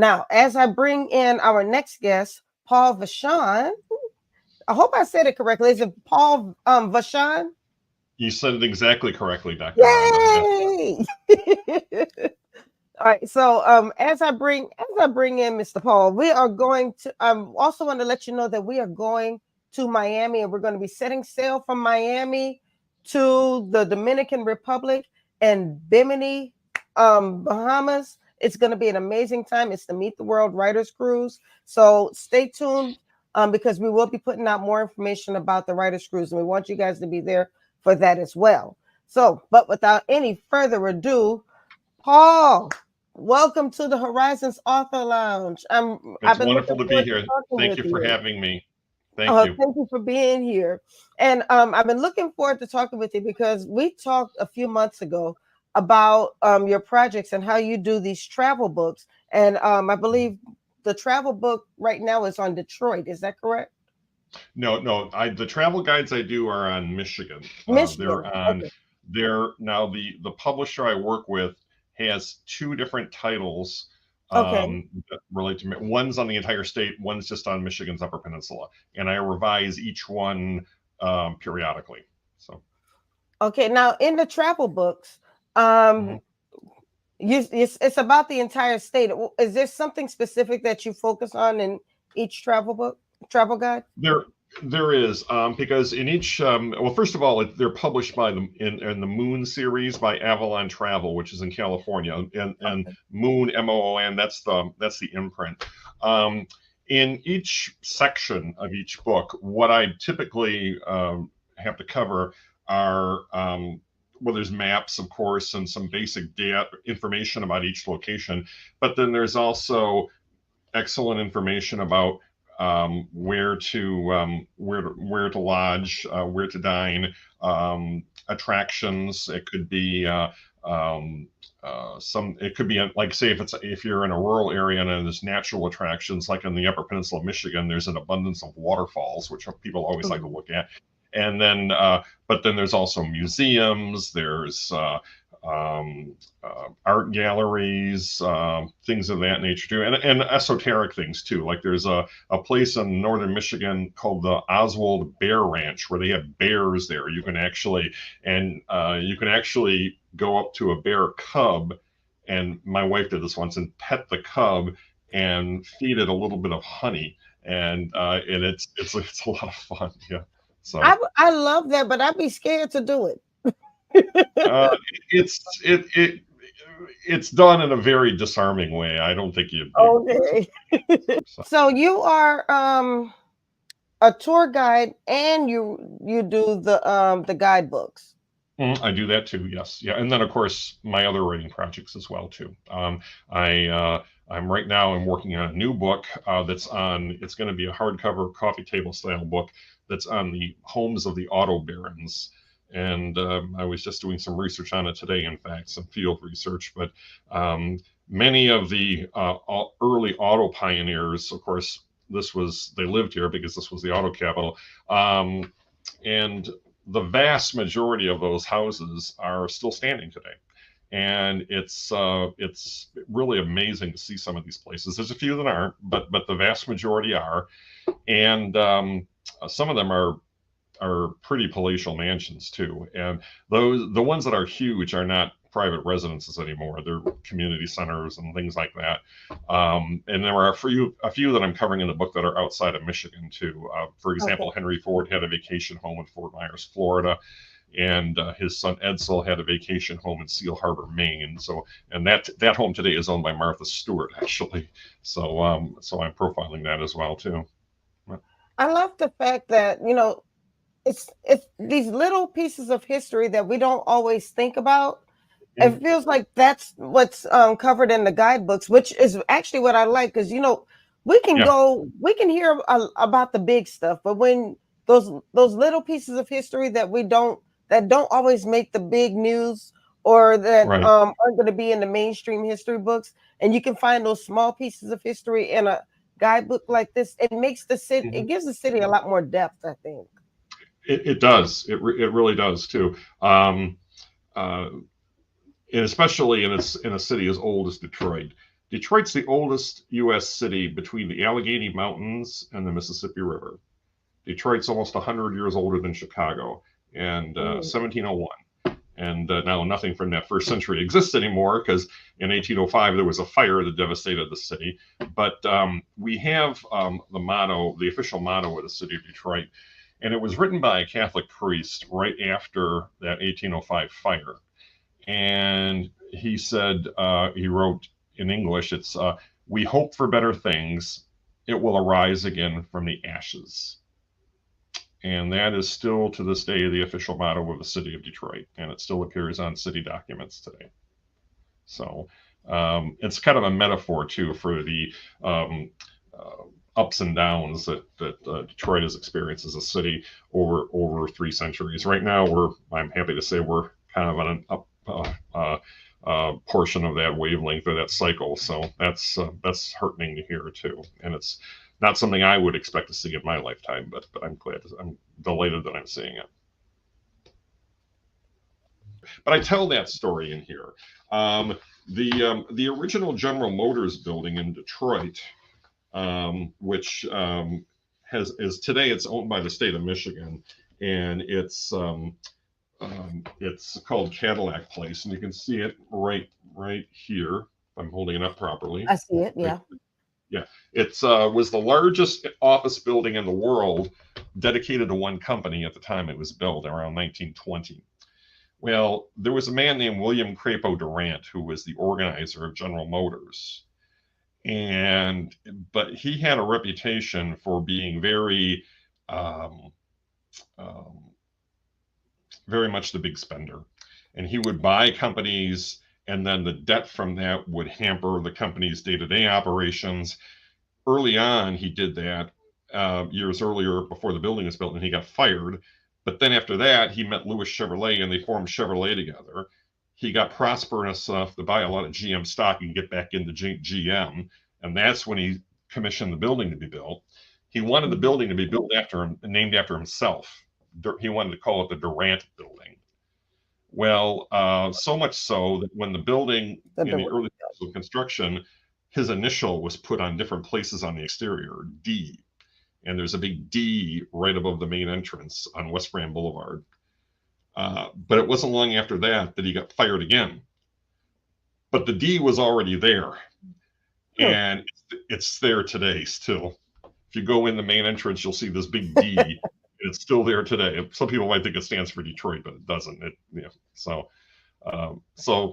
Now, as I bring in our next guest, Paul Vachon. I hope I said it correctly. Is it Paul Vachon? You said it exactly correctly, Dr. Rhonda. Yes. Yay! All right. So as I bring in Mr. Paul, we are going to also want to let you know that we are going to Miami, and we're going to be setting sail from Miami to the Dominican Republic and Bimini, Bahamas. It's going to be an amazing time. It's the Meet the World Writers Cruise. So stay tuned because we will be putting out more information about the Writers Cruise, and we want you guys to be there for that as well. So, but without any further ado, Paul, welcome to the Horizons Author Lounge. I've It's been looking wonderful to be forward to here. talking Thank with you for you. having me. Thank you. Thank you for being here. And I've been looking forward to talking with you because we talked a few months ago about your projects and how you do these travel books. And I believe the travel book right now is on Detroit. Is that correct? No. The travel guides I do are on Michigan. They're Michigan. on Okay. they're now the publisher I work with has two different titles Okay. that relate to one's on the entire state, one's just on Michigan's Upper Peninsula, and I revise each one periodically. So. Okay. Now, in the travel books, um, Mhm. it's about the entire state. Is there something specific that you focus on in each travel book, travel guide? There, there is because in each well, first of all, they're published by the in the Moon series by Avalon Travel, which is in California, and Okay. Moon MOON. That's the imprint. Um, in each section of each book, what I typically have to cover are well, there's maps, of course, and some basic data information about each location, but then there's also excellent information about where to lodge, where to dine, attractions. It could be some. It could be like say if you're in a rural area and there's natural attractions like in the Upper Peninsula of Michigan, there's an abundance of waterfalls which people always like to Mhm. look at. And then, but then there's also museums. There's art galleries, things of that nature too, and esoteric things too. Like there's a place in northern Michigan called the Oswald Bear Ranch where they have bears there. You can actually go up to a bear cub, and my wife did this once and pet the cub and feed it a little bit of honey, and it's a lot of fun. Yeah. So I love that, but I'd be scared to do it. uh, it's it it it's done in a very disarming way. I don't think you'd want to. Okay. So. So you are a tour guide and you do the guidebooks. I do that too. Yes, yeah, and then of course my other writing projects as well too. I'm right now. I'm working on a new book that's on. It's going to be a hardcover coffee table style book that's on the homes of the auto barons. And I was just doing some research on it today. In fact, some field research. But many of the early auto pioneers, of course, they lived here because this was the auto capital. And the vast majority of those houses are still standing today, and it's really amazing to see some of these places. There's a few that aren't, but the vast majority are, and some of them are pretty palatial mansions too. And the ones that are huge are not private residences anymore. They're community centers and things like that. And there are a few that I'm covering in the book that are outside of Michigan too. For Okay. example, Henry Ford had a vacation home in Fort Myers, Florida, and his son Edsel had a vacation home in Seal Harbor, Maine. So, and that home today is owned by Martha Stewart, actually. So I'm profiling that as well too. I love the fact that, it's these little pieces of history that we don't always think about. It feels like that's what's covered in the guidebooks, which is actually what I like because Yeah. we can hear about the big stuff, but when those little pieces of history that don't always make the big news or that Right. aren't going to be in the mainstream history books, and you can find those small pieces of history in a guidebook like this, it Mhm. gives the city a lot more depth, I think. It does. It really does too. Uh, and especially in a city as old as Detroit. Detroit's the oldest U.S. city between the Allegheny Mountains and the Mississippi River. Detroit's almost 100 years older than Chicago, and 1701. And now nothing from that first century exists anymore, because in 1805 there was a fire that devastated the city. But we have the motto, the official motto of the city of Detroit, and it was written by a Catholic priest right after that 1805 fire. And he said, he wrote in English, it's, "We hope for better things. It will arise again from the ashes." And that is still to this day the official motto of the city of Detroit, and it still appears on city documents today. So it's kind of a metaphor too for the ups and downs that Detroit has experienced as a city over 3 centuries. Right now, I'm happy to say we're kind of on an up portion of that wavelength or that cycle. So that's heartening to hear too, and it's not something I would expect to see in my lifetime, but I'm delighted that I'm seeing it. But I tell that story in here. The original General Motors building in Detroit, which is today, it's owned by the state of Michigan, and it's called Cadillac Place, and you can see it right here. If I'm holding it up properly. I see it. Yeah. Yeah, it was the largest office building in the world dedicated to one company at the time it was built, around 1920. Well, there was a man named William Crapo Durant who was the organizer of General Motors. But he had a reputation for being very much the big spender. And he would buy companies, and then the debt from that would hamper the company's day-to-day operations. Early on, he did that years earlier before the building was built, and he got fired. But then after that, he met Louis Chevrolet, and they formed Chevrolet together. He got prosperous enough to buy a lot of GM stock and get back into GM, and that's when he commissioned the building to be built. He wanted the building to be built after him, named after himself. He wanted to call it the Durant Building. Well, so much so that when the building in the early days of construction, his initial was put on different places on the exterior, D. And there's a big D right above the main entrance on West Grand Boulevard. But it wasn't long after that he got fired again. But the D was already there. And it's there today still. If you go in the main entrance, you'll see this big D. It's still there today. Some people might think it stands for Detroit, but it doesn't. So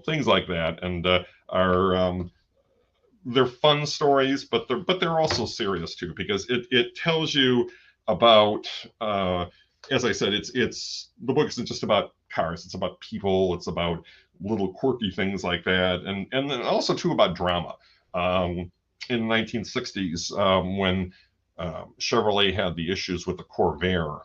things like that, and they're fun stories, but they're also serious too, because it tells you about, as I said, it's the book isn't just about cars. It's about people. It's about little quirky things like that, and then also too about drama. In the 1960s, when Chevrolet had the issues with the Corvair,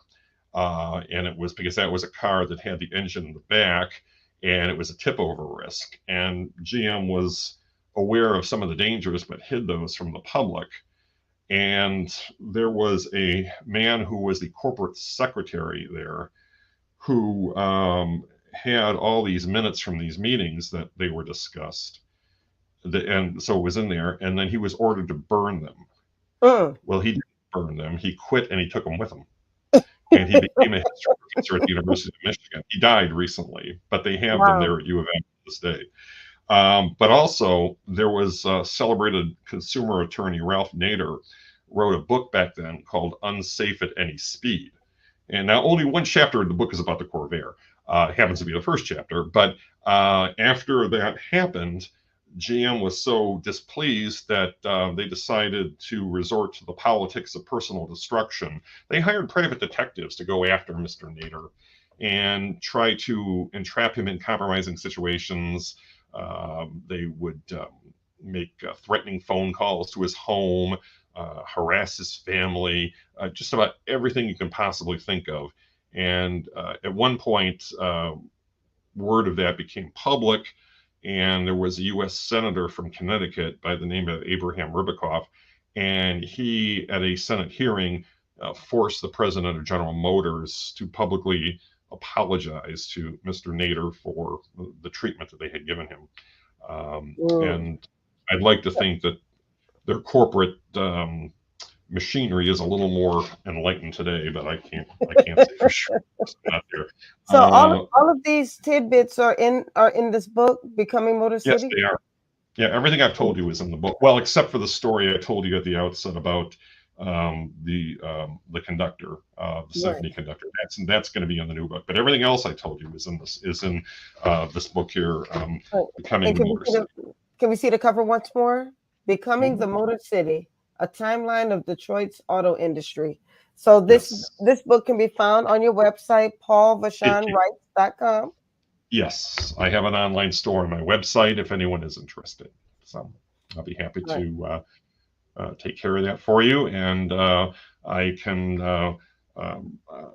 and it was because that was a car that had the engine in the back, and it was a tip over risk, and GM was aware of some of the dangers but hid those from the public. And there was a man who was the corporate secretary there who had all these minutes from these meetings that they were discussed, and so it was in there, and then he was ordered to burn them. Well, he didn't burn them. He quit, and he took them with him. And he became a history professor at the University of Michigan. He died recently, but they have them there at U of M to this day. But also, there was celebrated consumer attorney Ralph Nader wrote a book back then called Unsafe at Any Speed. And now only one chapter of the book is about the Corvair. It happens to be the first chapter. But after that happened, GM was so displeased that they decided to resort to the politics of personal destruction. They hired private detectives to go after Mr. Nader and try to entrap him in compromising situations. They would make threatening phone calls to his home, harass his family, just about everything you can possibly think of. And at one point, word of that became public. And there was a U.S. senator from Connecticut by the name of Abraham Ribicoff, and he, at a Senate hearing, forced the president of General Motors to publicly apologize to Mr. Nader for the treatment that they had given him. And I'd like to think that their corporate machinery is a little more enlightened today, but I can't say for sure. It's not there. So all of these tidbits are in this book, Becoming Motor Yes, City. they are. Yeah, everything I've told you is in the book. Well, except for the story I told you at the outset about the conductor, the Right. symphony conductor. That's going to be in the new book. But everything else I told you is in this book here, Right. Becoming And the Motor City. can we see the cover once more? Becoming the Mhm. Motor City, a timeline of Detroit's auto industry. So Yes. this book can be found on your website, It, paulvachonwrites.com. yes, I have an online store on my website if anyone is interested. So I'll be happy Right. to take care of that for you, and I can um, uh,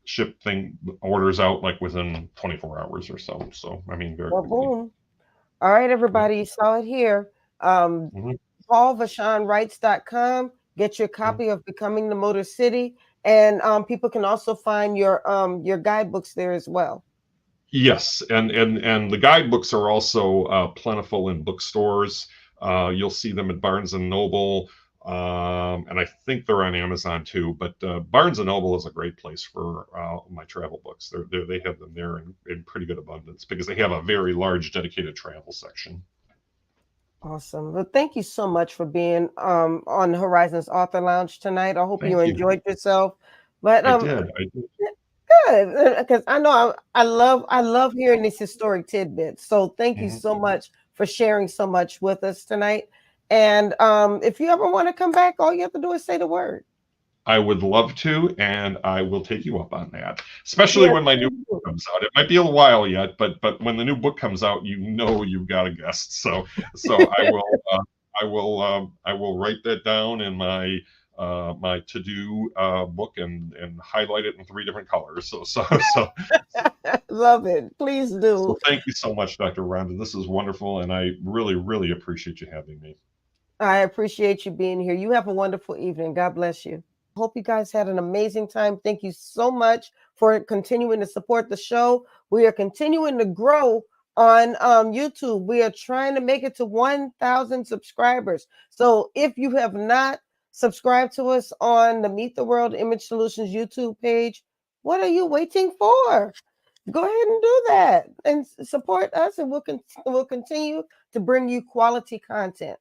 ship thing orders out like within 24 hours or so. So I mean, very Well, quickly. boom. All right, everybody, you saw it here. Mhm. PaulVachonWrites.com. Get your Mhm. copy of Becoming the Motor City, and people can also find your guidebooks there as well. Yes, and the guidebooks are also plentiful in bookstores. You'll see them at Barnes and Noble, and I think they're on Amazon too. But Barnes and Noble is a great place for my travel books. They have them there in pretty good abundance because they have a very large dedicated travel section. Awesome. Well, thank you so much for being on Horizons Author Lounge tonight. I hope you Thank you. enjoyed yourself. But I did. I did. good, because I know I love hearing these historic tidbits. So thank you Mhm. so much for sharing so much with us tonight. And if you ever want to come back, all you have to do is say the word. I would love to, and I will take you up on that. Especially Yes. when my new book comes out. It might be a while yet, but when the new book comes out, you know you've got a guest. So I will write that down in my to do book and highlight it in 3 different colors. Love it. Please So do. thank you so much, Dr. Rhonda. This is wonderful, and I really appreciate you having me. I appreciate you being here. You have a wonderful evening. God bless you. Hope you guys had an amazing time. Thank you so much for continuing to support the show. We are continuing to grow on YouTube. We are trying to make it to 1,000 subscribers. So if you have not subscribed to us on the Meet the World Image Solutions YouTube page, what are you waiting for? Go ahead and do that and support us, and we'll continue to bring you quality content.